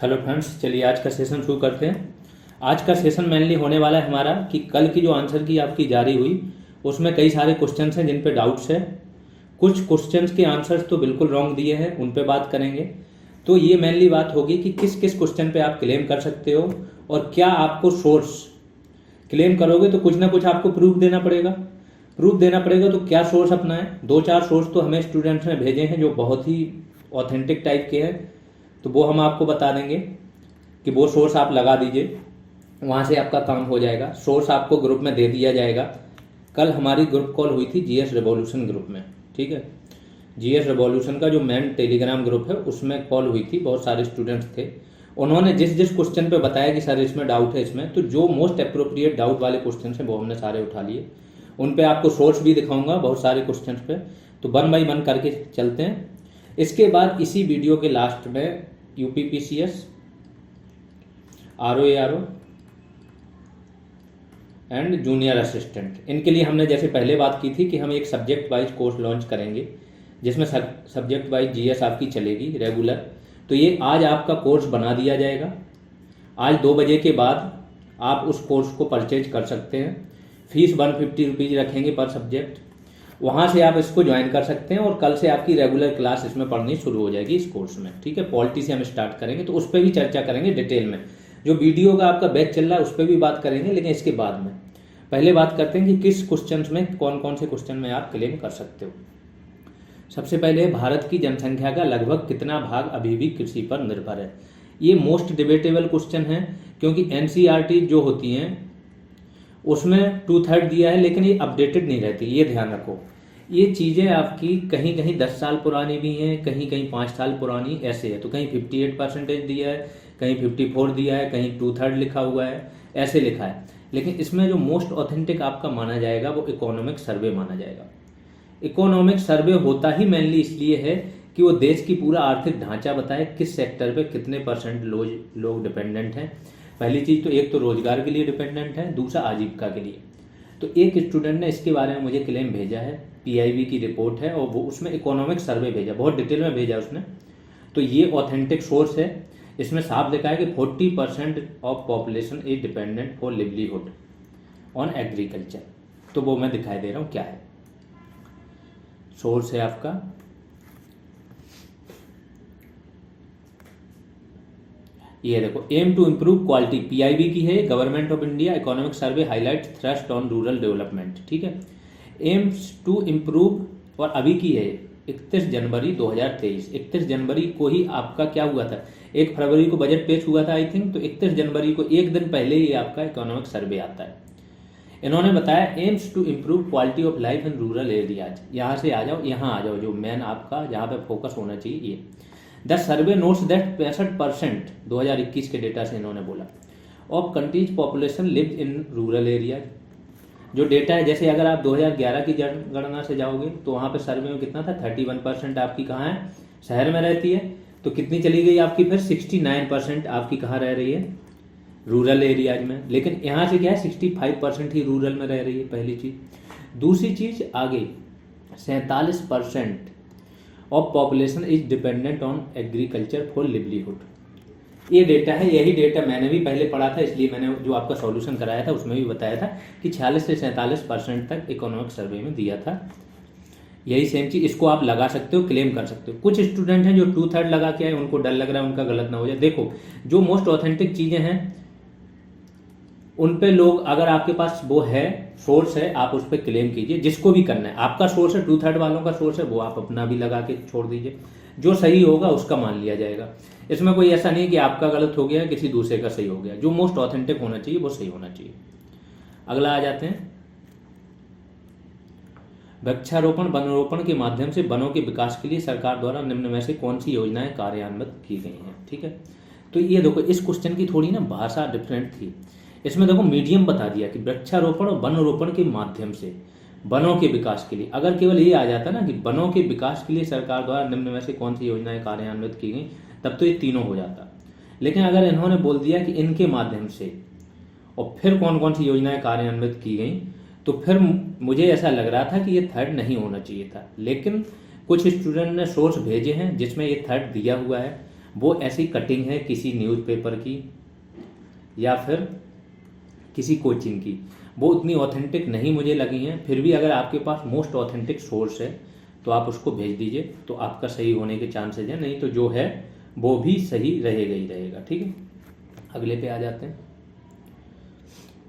Hello friends, चलिए आज का सेशन शुरू करते हैं। आज का सेशन मेनली होने वाला है हमारा कि कल की जो आंसर की आपकी जारी हुई उसमें कई सारे क्वेश्चंस हैं जिन पे डाउट्स है। कुछ क्वेश्चंस के आंसर्स तो बिल्कुल रॉन्ग दिए हैं, उन पे बात करेंगे। तो ये मेनली बात होगी कि किस किस क्वेश्चन पे आप क्लेम कर सकते हो और क्या आपको सोर्स, क्लेम करोगे तो कुछ ना कुछ आपको प्रूफ देना पड़ेगा। प्रूफ देना पड़ेगा तो क्या सोर्स अपनाएं। 2-4 सोर्स तो हमें स्टूडेंट्स ने भेजे हैं जो बहुत ही ऑथेंटिक टाइप के हैं, तो वो हम आपको बता देंगे कि वो सोर्स आप लगा दीजिए, वहाँ से आपका काम हो जाएगा। सोर्स आपको ग्रुप में दे दिया जाएगा। कल हमारी ग्रुप कॉल हुई थी जीएस रिवॉल्यूशन ग्रुप में, ठीक है। जीएस रिवॉल्यूशन का जो मेन टेलीग्राम ग्रुप है उसमें कॉल हुई थी, बहुत सारे स्टूडेंट्स थे। उन्होंने जिस जिस क्वेश्चन पे बताया कि सर इसमें डाउट है, इसमें तो जो मोस्ट अप्रोप्रिएट डाउट वाले क्वेश्चन हैं वो हमने सारे उठा लिए। उन पे आपको सोर्स भी दिखाऊंगा बहुत सारे क्वेश्चन पे, तो 1 बाय 1 करके चलते हैं। इसके बाद इसी वीडियो के लास्ट में UPPCS, RO and junior assistant, इनके लिए हमने जैसे पहले बात की थी कि हम एक सब्जेक्ट वाइज कोर्स लॉन्च करेंगे जिसमें सब्जेक्ट वाइज जीएस आपकी चलेगी रेगुलर। तो ये आज आपका कोर्स बना दिया जाएगा। आज 2 बजे के बाद आप उस कोर्स को परचेज कर सकते हैं। फीस 150 रुपीज़ रखेंगे पर सब्जेक्ट। वहाँ से आप इसको ज्वाइन कर सकते हैं और कल से आपकी रेगुलर क्लास इसमें पढ़नी शुरू हो जाएगी इस कोर्स में, ठीक है। पॉलिटी से हम स्टार्ट करेंगे तो उस पर भी चर्चा करेंगे डिटेल में। जो वीडियो का आपका बैच चल रहा है उस पर भी बात करेंगे, लेकिन इसके बाद में पहले बात करते हैं कि किस क्वेश्चन में, कौन कौन से क्वेश्चन में आप क्लेम कर सकते हो। सबसे पहले, भारत की जनसंख्या का लगभग कितना भाग अभी भी कृषि पर निर्भर है। ये मोस्ट डिबेटेबल क्वेश्चन है क्योंकि एनसीईआरटी जो होती हैं उसमें 2/3 दिया है, लेकिन ये अपडेटेड नहीं रहती, ये ध्यान रखो। ये चीज़ें आपकी कहीं कहीं 10 साल पुरानी भी हैं, कहीं कहीं 5 साल पुरानी ऐसे है। तो कहीं 58% दिया है, कहीं 54 दिया है, कहीं 2/3 लिखा हुआ है, ऐसे लिखा है। लेकिन इसमें जो मोस्ट ऑथेंटिक आपका माना जाएगा वो इकोनॉमिक सर्वे माना जाएगा। इकोनॉमिक सर्वे होता ही मेनली इसलिए है कि वो देश की पूरा आर्थिक ढांचा बताए, किस सेक्टर पे कितने % लोग डिपेंडेंट हैं। पहली चीज़ तो एक तो रोजगार के लिए डिपेंडेंट है, दूसरा आजीविका के लिए। तो एक स्टूडेंट ने इसके बारे में मुझे क्लेम भेजा है, पीआईबी की रिपोर्ट है और वो उसमें इकोनॉमिक सर्वे भेजा, बहुत डिटेल में भेजा उसने। तो ये ऑथेंटिक सोर्स है। इसमें साफ लिखा है कि 40% of population is dependent for livelihood on agriculture. तो वो मैं दिखाई दे रहा हूँ क्या है। सोर्स है आपका ये देखो, aims to improve quality, PIB की है, government of India economic survey highlight thrust on rural development, ठीक है। एम्स टू इम्प्रूव, और अभी की है 31 जनवरी 2023। 31 जनवरी को ही आपका क्या हुआ था, 1 फरवरी को बजट पेश हुआ था आई थिंक, तो 31 जनवरी को एक दिन पहले ही आपका इकोनॉमिक सर्वे आता है। इन्होंने बताया aims to improve quality of life in rural areas. यहाँ से आ जाओ, यहाँ आ जाओ, जो मेन आपका जहाँ पे फोकस होना चाहिए ये। द सर्वे नोट्स दैट 65% 2021 के डेटा से इन्होंने बोला of countries population lived in rural area. जो डेटा है, जैसे अगर आप 2011 की जनगणना से जाओगे तो वहाँ पे सर्वे में कितना था, 31% आपकी कहाँ है, शहर में रहती है। तो कितनी चली गई आपकी, फिर 69% आपकी कहाँ रह रही है, रूरल एरियाज में। लेकिन यहाँ से क्या है, 65% ही रूरल में रह रही है, पहली चीज़। दूसरी चीज़ आगे, 47% of population is dependent on agriculture for livelihood. ये डेटा है, यही डेटा मैंने भी पहले पढ़ा था, इसलिए मैंने जो आपका सॉल्यूशन कराया था उसमें भी बताया था कि 46 से 47% तक इकोनॉमिक सर्वे में दिया था। यही सेम चीज़, इसको आप लगा सकते हो, क्लेम कर सकते हो। कुछ स्टूडेंट हैं जो 2/3 लगा के आए, उनको डर लग रहा है उनका गलत ना हो जाए। देखो, जो मोस्ट ऑथेंटिक चीज़ें हैं उन पे लोग, अगर आपके पास वो है सोर्स है, आप उस पर क्लेम कीजिए, जिसको भी करना है। आपका सोर्स है, 2/3 वालों का सोर्स है, वो आप अपना भी लगा के छोड़ दीजिए, जो सही होगा उसका मान लिया जाएगा। इसमें कोई ऐसा नहीं कि आपका गलत हो गया, किसी दूसरे का सही हो गया। जो मोस्ट ऑथेंटिक होना चाहिए वो सही होना चाहिए। अगला आ जाते हैं, वृक्षारोपण वनरोपण के माध्यम से वनों के विकास के लिए सरकार द्वारा निम्न में से कौन सी योजनाएं कार्यान्वित की गई हैं, ठीक है। तो ये देखो, इस क्वेश्चन की थोड़ी ना भाषा डिफरेंट थी। इसमें देखो मीडियम बता दिया कि वृक्षारोपण और वनरोपण के माध्यम से वनों के विकास के लिए। अगर केवल ये आ जाता ना कि वनों के विकास के लिए सरकार द्वारा निम्न में से कौन सी योजनाएं कार्यान्वित की गई, तब तो ये तीनों हो जाता। लेकिन अगर इन्होंने बोल दिया कि इनके माध्यम से और फिर कौन कौन सी योजनाएं कार्यान्वित की गई, तो फिर मुझे ऐसा लग रहा था कि ये 3rd नहीं होना चाहिए था। लेकिन कुछ स्टूडेंट ने सोर्स भेजे हैं जिसमें ये 3rd दिया हुआ है। वो ऐसी कटिंग है किसी न्यूज़पेपर की या फिर किसी कोचिंग की, वो उतनी ऑथेंटिक नहीं मुझे लगी हैं। फिर भी अगर आपके पास मोस्ट ऑथेंटिक सोर्स है तो आप उसको भेज दीजिए, तो आपका सही होने के चांसेज हैं, नहीं तो जो है वो भी सही रहेगा ही रहेगा। ठीक है, अगले पे आ जाते हैं।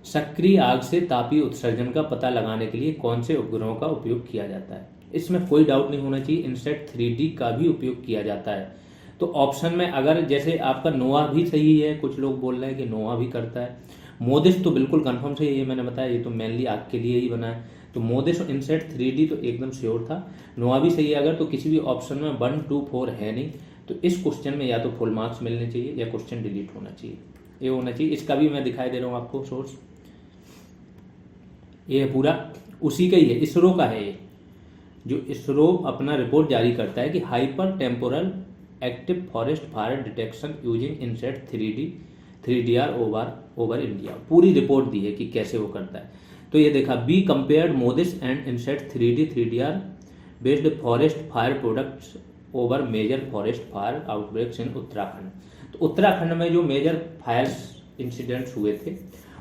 सक्रिय आग से तापीय उत्सर्जन का पता लगाने के लिए कौन से उपग्रहों का उपयोग किया जाता है? इसमें कोई डाउट नहीं होना चाहिए, इनसेट 3D का भी उपयोग किया जाता है। तो ऑप्शन में अगर जैसे आपका नोवा भी सही है, कुछ लोग बोल रहे हैं कि नोवा भी करता है, मोदिस तो बिल्कुल कंफर्म सही है, ये मैंने बताया, ये तो मेनली आग के लिए ही बना है। तो मोदिस और इनसेट 3D तो एकदम श्योर था। नोवा भी सही है अगर, तो किसी भी ऑप्शन में 1, 2, 4 है नहीं, तो इस क्वेश्चन में या तो फुल मार्क्स मिलने चाहिए या क्वेश्चन डिलीट होना चाहिए, ये होना चाहिए। इसका भी मैं दिखाई दे रहा हूँ आपको सोर्स, ये पूरा उसी का ही है, इसरो का है ये, जो इसरो अपना रिपोर्ट जारी करता है कि hyper temporal active forest fire detection using INSAT 3DR over India, पूरी रिपोर्ट दी है कि कैसे वो करता है। तो ये देखा, be compared MODIS and INSAT 3DR based forest fire products over major forest fire outbreaks in Uttarakhand. तो उत्तराखंड में जो मेजर फायर इंसिडेंट्स हुए थे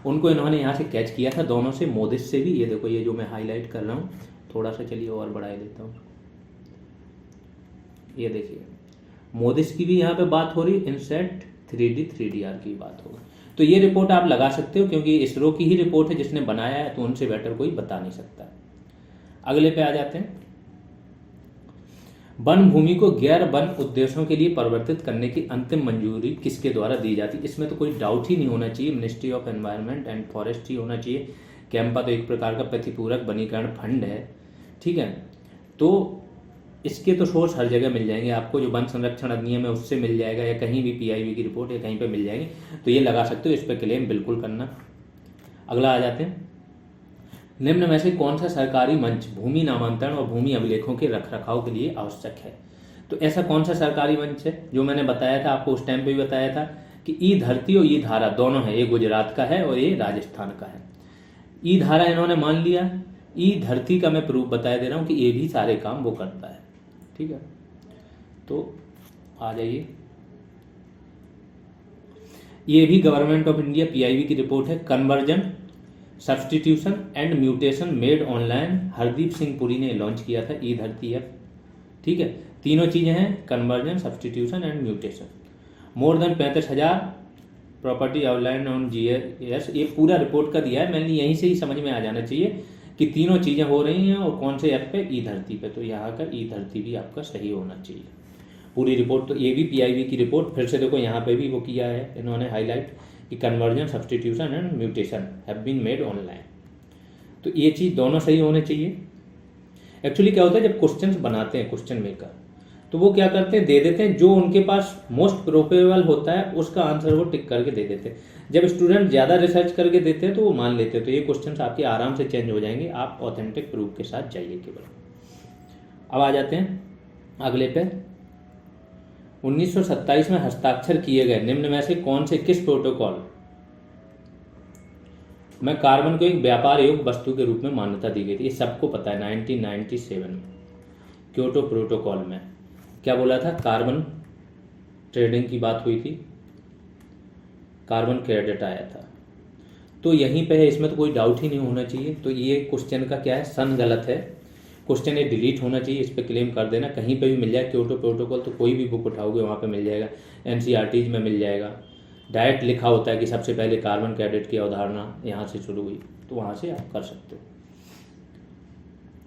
उनको इन्होंने यहाँ से कैच किया था, दोनों से, मोदिस से भी। ये देखो, ये जो मैं हाईलाइट कर रहा हूँ, थोड़ा सा चलिए और बढ़ा देता हूँ, ये देखिए, मोदिस की भी यहाँ पे बात हो रही, इनसेट 3DR की बात हो रही। तो ये रिपोर्ट आप लगा सकते हो क्योंकि इसरो की ही रिपोर्ट है, जिसने बनाया है, तो उनसे बेटर कोई बता नहीं सकता। अगले पे आ जाते हैं। वन भूमि को गैर वन उद्देश्यों के लिए परिवर्तित करने की अंतिम मंजूरी किसके द्वारा दी जाती है? इसमें तो कोई डाउट ही नहीं होना चाहिए, ministry of environment and forest ही होना चाहिए। कैंपा तो एक प्रकार का प्रतिपूरक वनीकरण फंड है, ठीक है। तो इसके तो सोर्स हर जगह मिल जाएंगे आपको, जो वन संरक्षण अधिनियम है उससे मिल जाएगा, या कहीं भी PIB की रिपोर्ट या कहीं पे मिल जाएगी, तो ये लगा सकते हो, इस पर क्लेम बिल्कुल करना। अगला आ जाते हैं। निम्न में से कौन सा सरकारी मंच भूमि नामांतरण और भूमि अभिलेखों के रखरखाव के लिए आवश्यक है? तो ऐसा कौन सा सरकारी मंच है? जो मैंने बताया था आपको, उस टाइम पे भी बताया था कि ई धरती और ई धारा दोनों है, ये गुजरात का है और ये राजस्थान का है। ई धारा इन्होंने मान लिया, ई धरती का मैं प्रूफ बताया दे रहा हूँ कि ये भी सारे काम वो करता है, ठीक है। तो आ जाइए, ये भी गवर्नमेंट ऑफ इंडिया PIB की रिपोर्ट है, conversion substitution and mutation made online, Hardeep Singh Puri ने लॉन्च किया था, ई धरती ऐप, ठीक है। तीनों चीज़ें हैं, conversion, substitution and mutation. More than 35,000 property outline on GIS, ये पूरा रिपोर्ट का दिया है, मैंने यहीं से ही समझ में आ जाना चाहिए कि तीनों चीज़ें हो रही हैं और कौन से ऐप पे, ई धरती पे। तो यहाँ का ई धरती भी आपका सही होना चाहिए, पूरी रिपोर्ट। तो ये भी PIB की रिपोर्ट, फिर से देखो यहाँ पे भी वो किया है इन्होंने हाईलाइट कि conversion substitution and mutation have been made online. तो ये चीज़ दोनों सही होने चाहिए। एक्चुअली क्या होता है, जब क्वेश्चंस बनाते हैं क्वेश्चन मेकर, तो वो क्या करते हैं, दे देते हैं जो उनके पास मोस्ट प्रोबेबल होता है उसका आंसर वो टिक करके दे देते हैं। जब स्टूडेंट ज़्यादा रिसर्च करके देते हैं तो वो मान लेते हैं, तो ये क्वेश्चंस आपके आराम से चेंज हो जाएंगे, आप ऑथेंटिक प्रूफ के साथ जाइए केवल। अब आ जाते हैं अगले पे। 1927 में हस्ताक्षर किए गए निम्न में से कौन से किस प्रोटोकॉल में कार्बन को एक व्यापार योग्य वस्तु के रूप में मान्यता दी गई थी? ये सबको पता है, 1997 में क्योटो प्रोटोकॉल में क्या बोला था, कार्बन ट्रेडिंग की बात हुई थी, कार्बन क्रेडिट आया था। तो यहीं पे है, इसमें तो कोई डाउट ही नहीं होना चाहिए। तो ये क्वेश्चन का क्या है, सन गलत है, क्वेश्चन ये डिलीट होना चाहिए, इस पर क्लेम कर देना, कहीं पे भी मिल जाए क्योटो प्रोटोकॉल, तो कोई भी बुक उठाओगे वहाँ पे मिल जाएगा, NCERTs में मिल जाएगा, डायरेक्ट लिखा होता है कि सबसे पहले कार्बन क्रेडिट की अवधारणा यहाँ से शुरू हुई, तो वहाँ से आप कर सकते हो।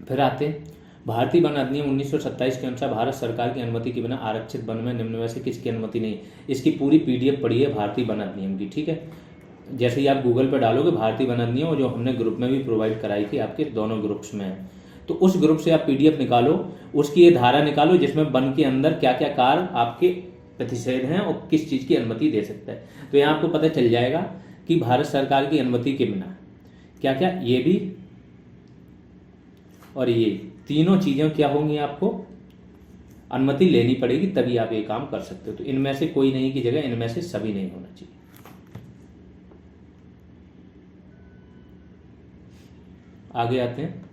फिर आते हैं, भारतीय वन अधिनियम 1927 के अनुसार भारत सरकार की अनुमति के बिना आरक्षित वन में निम्न में से किसकी अनुमति नहीं? इसकी पूरी PDF पढ़ी है भारतीय वन अधिनियम की, ठीक है। जैसे ही आप गूगल पर डालोगे भारतीय वन अधिनियम, जो हमने ग्रुप में भी प्रोवाइड कराई थी, आपके दोनों ग्रुप्स में है, तो उस ग्रुप से आप PDF निकालो, उसकी ये धारा निकालो जिसमें वन के अंदर क्या क्या कार्य आपके प्रतिषेध हैं और किस चीज़ की अनुमति दे सकता है। तो यहाँ आपको पता चल जाएगा कि भारत सरकार की अनुमति के बिना क्या क्या, ये भी और ये तीनों चीज़ें क्या होंगी, आपको अनुमति लेनी पड़ेगी, तभी आप ये काम कर सकते हो। तो इनमें से कोई नहीं की जगह इनमें से सभी नहीं होना चाहिए। आगे आते हैं,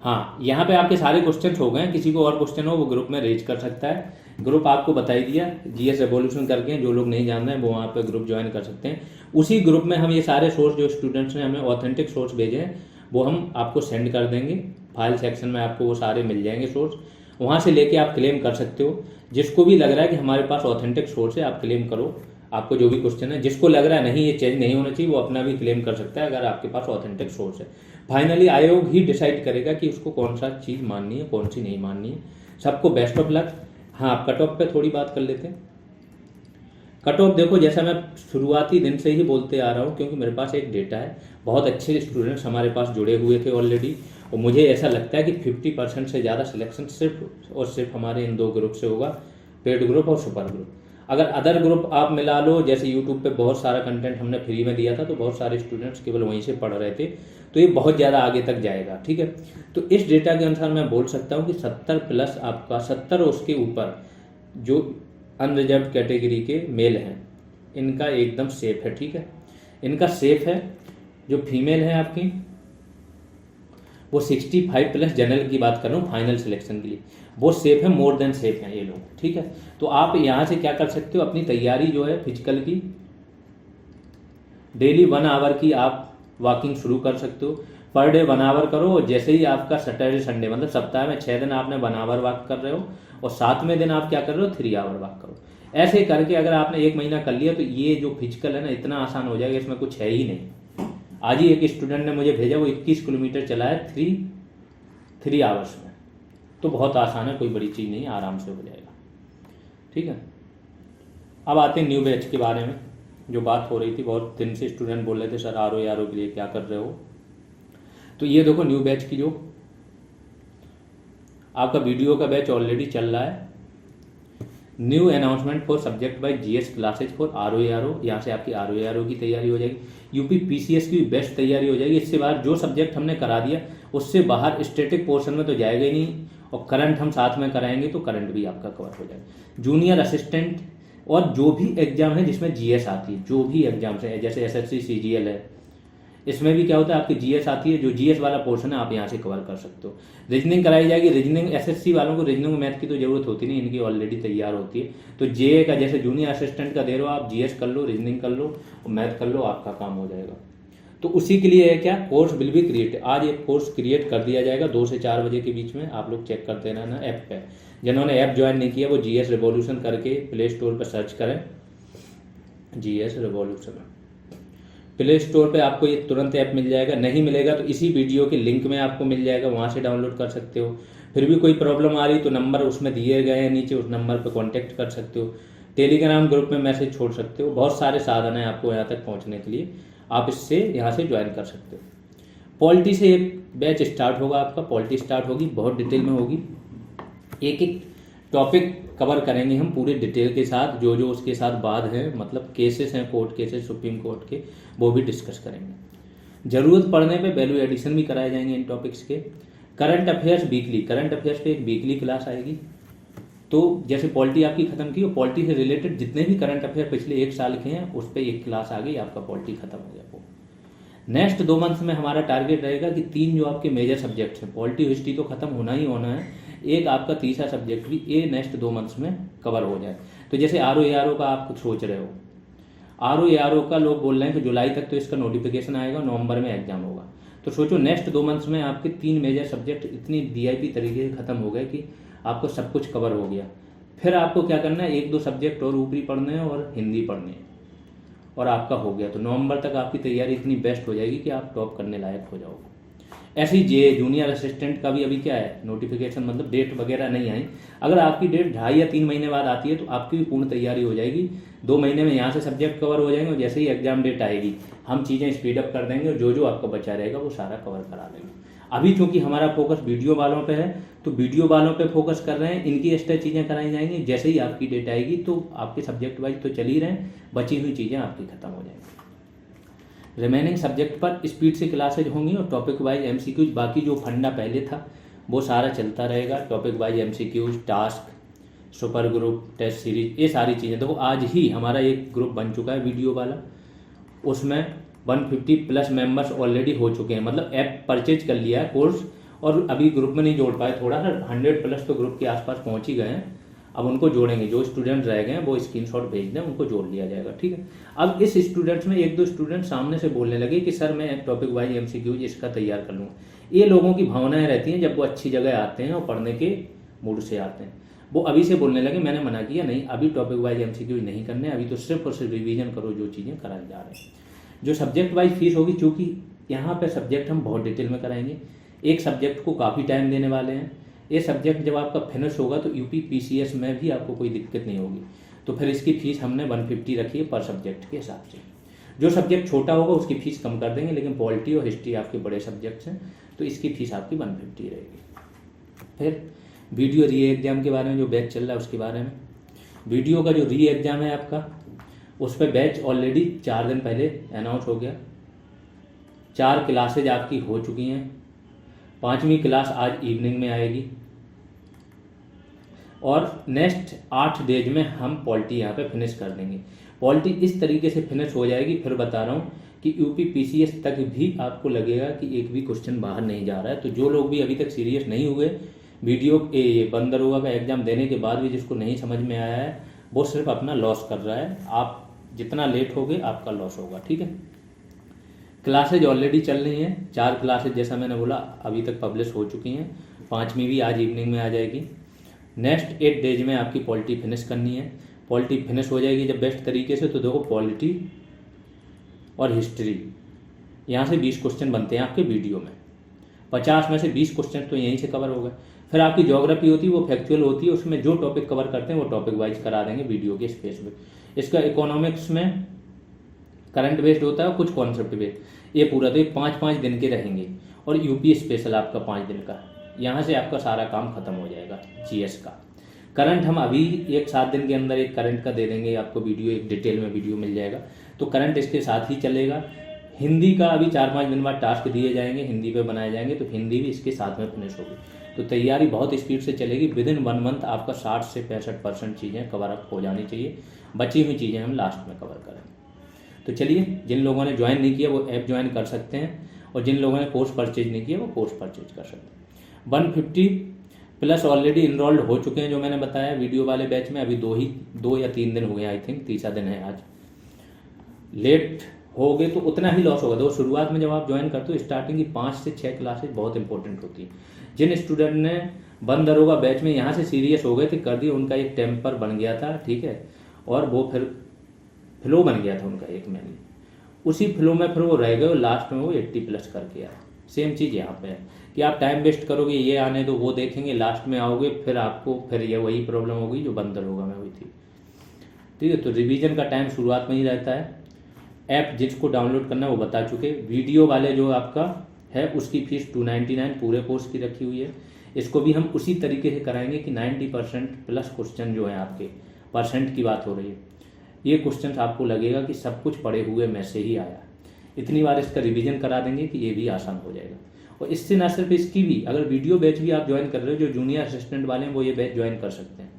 हाँ, यहाँ पे आपके सारे क्वेश्चन हो गए। किसी को और क्वेश्चन हो वो ग्रुप में रेज कर सकता है। ग्रुप आपको बता ही दिया, जीएस रेवोल्यूशन करके, जो लोग नहीं जान रहे हैं वो वहाँ पे ग्रुप ज्वाइन कर सकते हैं। उसी ग्रुप में हम ये सारे सोर्स जो स्टूडेंट्स ने हमें ऑथेंटिक सोर्स भेजे हैं वो हम आपको सेंड कर देंगे। फाइल सेक्शन में आपको वो सारे मिल जाएंगे सोर्स, वहाँ से लेके आप क्लेम कर सकते हो। जिसको भी लग रहा है कि हमारे पास ऑथेंटिक सोर्स है, आप क्लेम करो। आपको जो भी क्वेश्चन है, जिसको लग रहा है नहीं ये चेंज नहीं होना चाहिए, वो अपना भी क्लेम कर सकता है अगर आपके पास ऑथेंटिक सोर्स है। फाइनली आयोग ही डिसाइड करेगा कि उसको कौन सा चीज़ माननी है, कौन सी नहीं माननी है। सबको बेस्ट ऑफ लक। हाँ, कट ऑफ पे थोड़ी बात कर लेते हैं। कट ऑफ देखो, जैसा मैं शुरुआती दिन से ही बोलते आ रहा हूँ, क्योंकि मेरे पास एक डेटा है, बहुत अच्छे स्टूडेंट्स हमारे पास जुड़े हुए थे ऑलरेडी, और मुझे ऐसा लगता है कि 50% से ज़्यादा सिलेक्शन सिर्फ और सिर्फ हमारे इन दो ग्रुप से होगा, पेड ग्रुप और सुपर ग्रुप। अगर अदर ग्रुप आप मिला लो, जैसे यूट्यूब पे बहुत सारा कंटेंट हमने फ्री में दिया था, तो बहुत सारे स्टूडेंट्स केवल वहीं से पढ़ रहे थे, तो ये बहुत ज़्यादा आगे तक जाएगा। ठीक है, तो इस डेटा के अनुसार मैं बोल सकता हूँ कि 70 प्लस आपका 70 और उसके ऊपर जो अनरिजर्व कैटेगरी के मेल हैं, इनका एकदम सेफ है। ठीक है, इनका सेफ है। जो फीमेल है आपकी वो 65 प्लस जनरल की बात कर रहा हूँ फाइनल सिलेक्शन के लिए, वो सेफ है, मोर देन सेफ हैं ये लोग। ठीक है, तो आप यहाँ से क्या कर सकते हो, अपनी तैयारी जो है फिजिकल की, डेली 1 आवर की आप वॉकिंग शुरू कर सकते हो। पर डे 1 आवर करो, और जैसे ही आपका सैटरडे संडे, मतलब सप्ताह में 6 दिन आपने 1 आवर वॉक कर रहे हो, और 7वें दिन आप क्या कर रहे हो, 3 आवर वॉक करो। ऐसे करके अगर आपने 1 महीना कर लिया तो ये जो फिजिकल है ना, इतना आसान हो जाएगा, इसमें कुछ है ही नहीं। आज ही एक स्टूडेंट ने मुझे भेजा, वो 21 किलोमीटर चला है 3 आवर्स में, तो बहुत आसान है, कोई बड़ी चीज़ नहीं है, आराम से हो जाएगा। ठीक है, अब आते हैं न्यू बैच के बारे में। जो बात हो रही थी, बहुत दिन से स्टूडेंट बोल रहे थे सर आरओ के लिए क्या कर रहे हो, तो ये देखो न्यू बैच की जो आपका वीडियो का बैच ऑलरेडी चल रहा है। New announcement for subject by GS classes for RO. यहाँ से आपकी आरओ की तैयारी हो जाएगी, यूपी पीसीएस की भी बेस्ट तैयारी हो जाएगी। इससे बाहर जो सब्जेक्ट हमने करा दिया उससे बाहर स्टैटिक पोर्शन में तो जाएगा ही नहीं, और करंट हम साथ में कराएंगे तो करंट भी आपका कवर हो जाएगा। जूनियर असिस्टेंट और जो भी एग्जाम है जिसमें जीएस आती है, जो भी एग्जाम्स है, जैसे एसएससी सीजीएल है, इसमें भी क्या होता है आपकी जीएस आती है, जो जीएस वाला पोर्शन है आप यहाँ से कवर कर सकते हो। रीजनिंग कराई जाएगी। रीजनिंग एसएससी वालों को रीजनिंग मैथ की तो जरूरत होती नहीं, इनकी ऑलरेडी तैयार होती है। तो जेए का जैसे जूनियर असिस्टेंट का दे रहे हो आप, जीएस कर लो, रीजनिंग कर लो और मैथ कर लो, आपका काम हो जाएगा। तो उसी के लिए है क्या, कोर्स विल बी क्रिएट। आज एक कोर्स क्रिएट कर दिया जाएगा 2 से 4 बजे के बीच में, आप लोग चेक करते रहना ऐप पे। जिन्होंने ऐप ज्वाइन नहीं किया वो जीएस रेवोल्यूशन करके प्ले स्टोर पर सर्च करें, जीएस रेवोल्यूशन प्ले स्टोर पे आपको ये तुरंत ऐप मिल जाएगा। नहीं मिलेगा तो इसी वीडियो के लिंक में आपको मिल जाएगा, वहाँ से डाउनलोड कर सकते हो। फिर भी कोई प्रॉब्लम आ रही तो नंबर उसमें दिए गए हैं नीचे, उस नंबर पर कांटेक्ट कर सकते हो। टेलीग्राम ग्रुप में मैसेज छोड़ सकते हो। बहुत सारे साधन हैं आपको यहाँ तक पहुँचने के लिए, आप इससे यहाँ से ज्वाइन कर सकते हो। पॉलिटी से एक बैच स्टार्ट होगा आपका, पॉलिटी स्टार्ट होगी, बहुत डिटेल में होगी। एक एक टॉपिक कवर करेंगे हम पूरे डिटेल के साथ, जो जो उसके साथ बाद है, मतलब केसेस हैं, कोर्ट केसेस सुप्रीम कोर्ट के, वो भी डिस्कस करेंगे। ज़रूरत पड़ने पे वैल्यू एडिशन भी कराए जाएंगे इन टॉपिक्स के। Current affairs weekly, current affairs पे एक वीकली क्लास आएगी। तो जैसे पॉलिटी आपकी खत्म की, और पॉलिटी से रिलेटेड जितने भी करंट अफेयर पिछले 1 साल के हैं उस पर एक क्लास आ गई, आपका पॉलिटी खत्म हो गया। वो नेक्स्ट 2 मंथ्स में हमारा टारगेट रहेगा कि 3 जो आपके मेजर सब्जेक्ट्स हैं, पॉलिटी हिस्ट्री तो खत्म होना ही होना है, एक आपका तीसरा सब्जेक्ट भी ये नेक्स्ट 2 मंथ्स में कवर हो जाए। तो जैसे आरओ का आप कुछ सोच रहे हो, आरओ का लोग बोल रहे हैं कि जुलाई तक तो इसका नोटिफिकेशन आएगा, नवंबर में एग्जाम होगा। तो सोचो नेक्स्ट 2 मंथ्स में आपके 3 मेजर सब्जेक्ट इतनी वीआईपी तरीके से खत्म हो गए कि आपको सब कुछ कवर हो गया। फिर आपको क्या करना है, 1-2 सब्जेक्ट और ऊपरी पढ़ने हैं और हिंदी पढ़नी है, और आपका हो गया। तो नवंबर तक आपकी तैयारी इतनी बेस्ट हो जाएगी कि आप टॉप करने लायक हो जाओगे। ऐसे ही जूनियर असिस्टेंट का भी अभी क्या है, नोटिफिकेशन, मतलब डेट वगैरह नहीं आई। अगर आपकी डेट 2.5 या 3 महीने बाद आती है तो आपकी भी पूर्ण तैयारी हो जाएगी। 2 महीने में यहाँ से सब्जेक्ट कवर हो जाएंगे, और जैसे ही एग्जाम डेट आएगी हम चीज़ें स्पीडअप कर देंगे, और जो जो आपका बचा रहेगा वो सारा कवर करा देंगे। अभी चूंकि हमारा फोकस वीडियो वालों पे है, तो वीडियो वालों पे फोकस कर रहे हैं, इनकी एक्स्ट्रा चीज़ें कराई जाएंगी। जैसे ही आपकी डेट आएगी तो आपके सब्जेक्ट वाइज तो चल ही रहे हैं, बची हुई चीज़ें आपकी खत्म हो जाएंगी। रिमेनिंग सब्जेक्ट पर स्पीड से क्लासेज होंगी, और टॉपिक वाइज एमसीक्यूज, बाकी जो फंडा पहले था वो सारा चलता रहेगा। Topic wise MCQs, task, super group, test series, ये सारी चीज़ें। देखो आज ही हमारा एक ग्रुप बन चुका है वीडियो वाला, उसमें 150 प्लस मेंबर्स ऑलरेडी हो चुके हैं, मतलब ऐप परचेज कर लिया है कोर्स, और अभी ग्रुप में नहीं जोड़ पाए, थोड़ा सा 100+ तो ग्रुप के आसपास पहुंच ही गए हैं। अब उनको जोड़ेंगे, जो स्टूडेंट रह गए हैं वो स्क्रीनशॉट भेज दें, उनको जोड़ लिया जाएगा, ठीक है। अब इस स्टूडेंट्स में 1-2 स्टूडेंट सामने से बोलने लगे कि सर मैं टॉपिक वाइज MCQ इसका तैयार कर लूँगा। ये लोगों की भावनाएं रहती हैं जब वो अच्छी जगह आते हैं और पढ़ने के मूड से आते हैं। वो अभी से बोलने लगे, मैंने मना किया नहीं, अभी टॉपिक वाइज MCQ नहीं करने, अभी तो सिर्फ और सिर्फ रिवीजन करो जो चीज़ें कराई जा रही हैं। जो सब्जेक्ट वाइज फीस होगी, चूँकि यहाँ पर सब्जेक्ट हम बहुत डिटेल में कराएंगे, एक सब्जेक्ट को काफ़ी टाइम देने वाले हैं। ये सब्जेक्ट जब आपका फिनिश होगा तो UP PCS में भी आपको कोई दिक्कत नहीं होगी। तो फिर इसकी फ़ीस हमने 150 रखी है पर सब्जेक्ट के हिसाब से। जो सब्जेक्ट छोटा होगा उसकी फ़ीस कम कर देंगे, लेकिन पॉलिटी और हिस्ट्री आपके बड़े सब्जेक्ट्स हैं तो इसकी फ़ीस आपकी 150 रहेगी। फिर वीडियो री एग्ज़ाम के बारे में, जो बैच चल रहा है उसके बारे में। वीडियो का जो री एग्ज़ाम है आपका, उस पर बैच ऑलरेडी 4 दिन पहले अनाउंस हो गया। 4 क्लासेज आपकी हो चुकी हैं, 5वीं क्लास आज इवनिंग में आएगी और नेक्स्ट 8 डेज में हम पॉलिटी यहाँ पे फिनिश कर देंगे। पॉलिटी इस तरीके से फिनिश हो जाएगी, फिर बता रहा हूँ कि UP PCS तक भी आपको लगेगा कि एक भी क्वेश्चन बाहर नहीं जा रहा है। तो जो लोग भी अभी तक सीरियस नहीं हुए वीडियो बंद दरोगा का एग्ज़ाम देने के बाद भी, जिसको नहीं समझ में आया है, वो सिर्फ अपना लॉस कर रहा है। आप जितना लेट होगे आपका लॉस होगा, ठीक है। क्लासेज ऑलरेडी चल रही हैं, 4 क्लासेज जैसा मैंने बोला अभी तक पब्लिश हो चुकी हैं, 5वीं भी आज इवनिंग में आ जाएगी। नेक्स्ट 8 डेज में आपकी पॉलिटी फिनिश करनी है। पॉलिटी फिनिश हो जाएगी जब बेस्ट तरीके से, तो देखो पॉलिटी और हिस्ट्री यहाँ से 20 क्वेश्चन बनते हैं आपके वीडियो में, 50 में से 20 क्वेश्चन तो यहीं से कवर हो गए। फिर आपकी ज्योग्राफी होती है वो फैक्चुअल होती है, उसमें जो टॉपिक कवर करते हैं वो टॉपिक वाइज करा देंगे वीडियो के स्पेस में। इसका इकोनॉमिक्स में करंट बेस्ड होता है, कुछ कॉन्सेप्ट बेस्ड। ये पूरा तो 5-5 दिन के रहेंगे और UP स्पेशल आपका 5 दिन का। यहाँ से आपका सारा काम खत्म हो जाएगा GS का। करंट हम अभी 1-7 दिन के अंदर एक करंट का दे देंगे आपको वीडियो, एक डिटेल में वीडियो मिल जाएगा, तो करंट इसके साथ ही चलेगा। हिंदी का अभी 4-5 दिन बाद टास्क दिए जाएंगे, हिंदी पे बनाए जाएंगे, तो हिंदी भी इसके साथ में फिनिश होगी। तो तैयारी बहुत स्पीड से चलेगी। विदिन 1 मंथ आपका 60 से 65% चीज़ें कवर अप हो जानी चाहिए। बची हुई चीज़ें हम लास्ट में कवर करेंगे। तो चलिए, जिन लोगों ने ज्वाइन नहीं किया वो ऐप ज्वाइन कर सकते हैं, और जिन लोगों ने कोर्स परचेज नहीं किया वो कोर्स परचेज कर सकते हैं। 150+ ऑलरेडी इनरोल्ड हो चुके हैं, जो मैंने बताया वीडियो वाले बैच में। अभी 2 या 3 दिन हुए हैं, आई थिंक तीसरा दिन है आज। लेट हो गए तो उतना ही लॉस होगा। तो शुरुआत में जब आप ज्वाइन करते हो, स्टार्टिंग की 5 से 6 क्लासेज बहुत इंपॉर्टेंट होती है। जिन स्टूडेंट ने बंद दरोगा बैच में यहाँ से सीरियस हो गए थे, कर दिए, उनका एक टेम्पर बन गया था, ठीक है, और वो फिर फ्लो बन गया था उनका एक महीने, उसी फ्लो में फिर वो रह गए और लास्ट में वो 80+ करके आए। सेम चीज़ यहाँ पे है कि आप टाइम वेस्ट करोगे, ये आने दो वो देखेंगे, लास्ट में आओगे फिर आपको फिर ये वही प्रॉब्लम होगी जो बंद दरोगा में हुई थी, ठीक है। तो रिवीजन का टाइम शुरुआत में ही रहता है। ऐप जिसको डाउनलोड करना है वो बता चुके। वीडियो वाले जो आपका है उसकी फ़ीस 299 पूरे कोर्स की रखी हुई है। इसको भी हम उसी तरीके से कराएंगे कि 90%+ क्वेश्चन जो है आपके, परसेंट की बात हो रही है, ये क्वेश्चन आपको लगेगा कि सब कुछ पढ़े हुए में से ही आया। इतनी बार इसका रिवीजन करा देंगे कि ये भी आसान हो जाएगा। और इससे ना सिर्फ इसकी भी, अगर वीडियो बैच भी आप ज्वाइन कर रहे हो, जो जूनियर असिस्टेंट वाले हैं वो ये बैच ज्वाइन कर सकते हैं।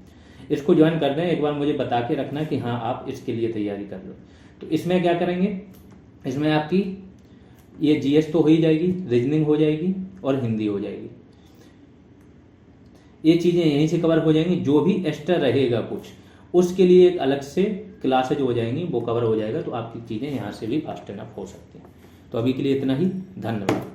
इसको ज्वाइन कर दें, एक बार मुझे बता के रखना कि हाँ आप इसके लिए तैयारी कर लो। तो इसमें क्या करेंगे, इसमें आपकी ये GS तो हो ही जाएगी, रीजनिंग हो जाएगी और हिंदी हो जाएगी। ये चीज़ें यहीं से कवर हो जाएंगी। जो भी एक्स्ट्रा रहेगा कुछ, उसके लिए एक अलग से क्लासेज हो जाएंगी, वो कवर हो जाएगा। तो आपकी चीज़ें यहाँ से भी फास्ट इनफ हो सकती हैं। तो अभी के लिए इतना ही, धन्यवाद।